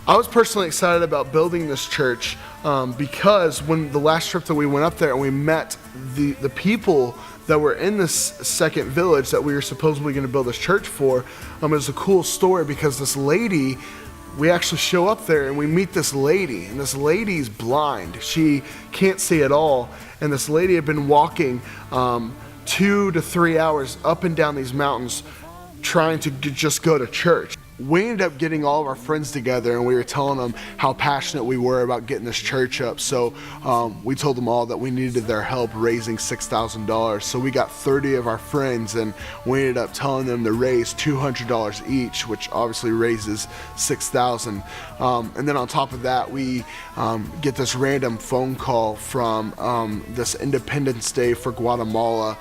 I was personally excited about building this church because when the last trip that we went up there and we met the people that were in this second village that we were supposedly going to build this church for, it was a cool story because this lady, we actually show up there and we meet this lady, and this lady's blind. She can't see at all, and this lady had been walking 2 to 3 hours up and down these mountains trying to just go to church. We ended up getting all of our friends together and we were telling them how passionate we were about getting this church up. So we told them all that we needed their help raising $6,000. So we got 30 of our friends and we ended up telling them to raise $200 each, which obviously raises $6,000. And then on top of that, we get this random phone call from this Independence Day for Guatemala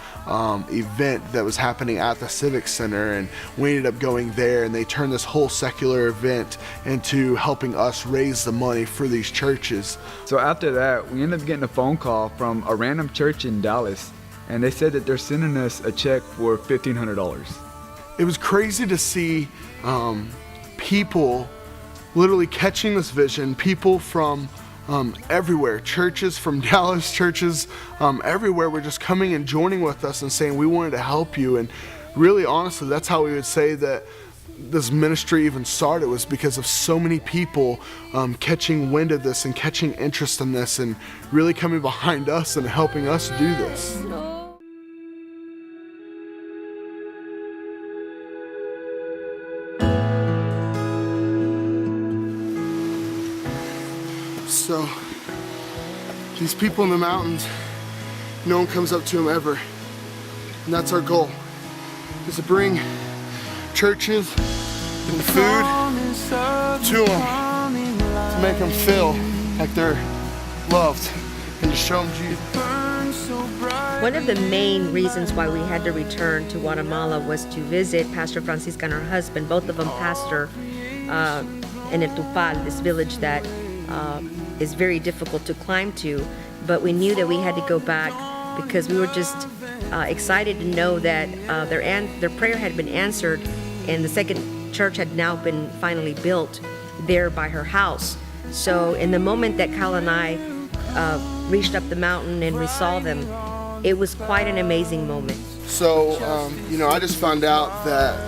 event that was happening at the Civic Center, and we ended up going there and they turned this whole secular event into helping us raise the money for these churches. So after that, we ended up getting a phone call from a random church in Dallas, and they said that they're sending us a check for $1,500. It was crazy to see people literally catching this vision, people from everywhere, churches from Dallas, churches everywhere were just coming and joining with us and saying we wanted to help you. And really honestly, that's how we would say that this ministry even started, was because of so many people catching wind of this and catching interest in this and really coming behind us and helping us do this. So these people in the mountains, no one comes up to them ever, and that's our goal, is to bring churches and food to them, to make them feel like they're loved and to show them Jesus. One of the main reasons why we had to return to Guatemala was to visit Pastor Francisca and her husband, both of them pastor in El Tupal, this village that is very difficult to climb to, but we knew that we had to go back because we were just excited to know that their prayer had been answered, and the second church had now been finally built there by her house. So in the moment that Kyle and I reached up the mountain and we saw them, it was quite an amazing moment. So, I just found out that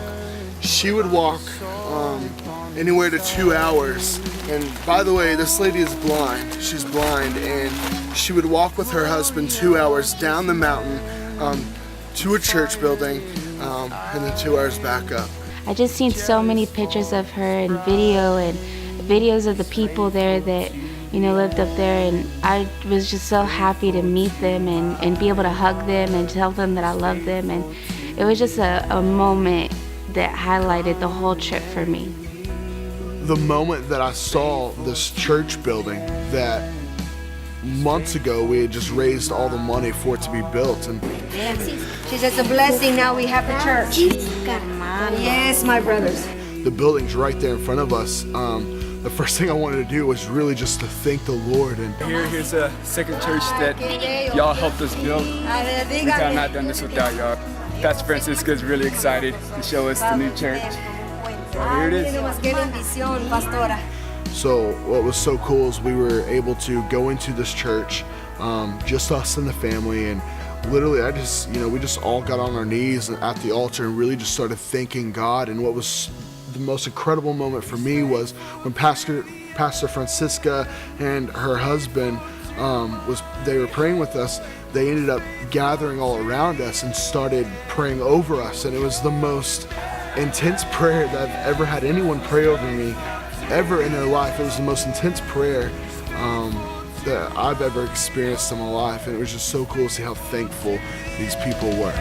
she would walk anywhere to 2 hours. And by the way, this lady is blind. She's blind, and she would walk with her husband 2 hours down the mountain to a church building, and then 2 hours back up. I just seen so many pictures of her and videos of the people there that lived up there, and I was just so happy to meet them and be able to hug them and tell them that I love them, and it was just a moment that highlighted the whole trip for me. The moment that I saw this church building that months ago we had just raised all the money for it to be built, and She says, it's a blessing, now we have the church. Yes, my brothers. The building's right there in front of us. The first thing I wanted to do was really just to thank the Lord. And Here's a second church that y'all helped us build. We could have not done this without y'all. Pastor Francisca is really excited to show us the new church. So here it is. So what was so cool is we were able to go into this church, just us and the family, and literally we just all got on our knees at the altar and really just started thanking God. And what was the most incredible moment for me was when Pastor Francisca and her husband they were praying with us. They ended up gathering all around us and started praying over us, and it was the most intense prayer that I've ever had anyone pray over me ever in their life. It was the most intense prayer that I've ever experienced in my life, and it was just so cool to see how thankful these people were.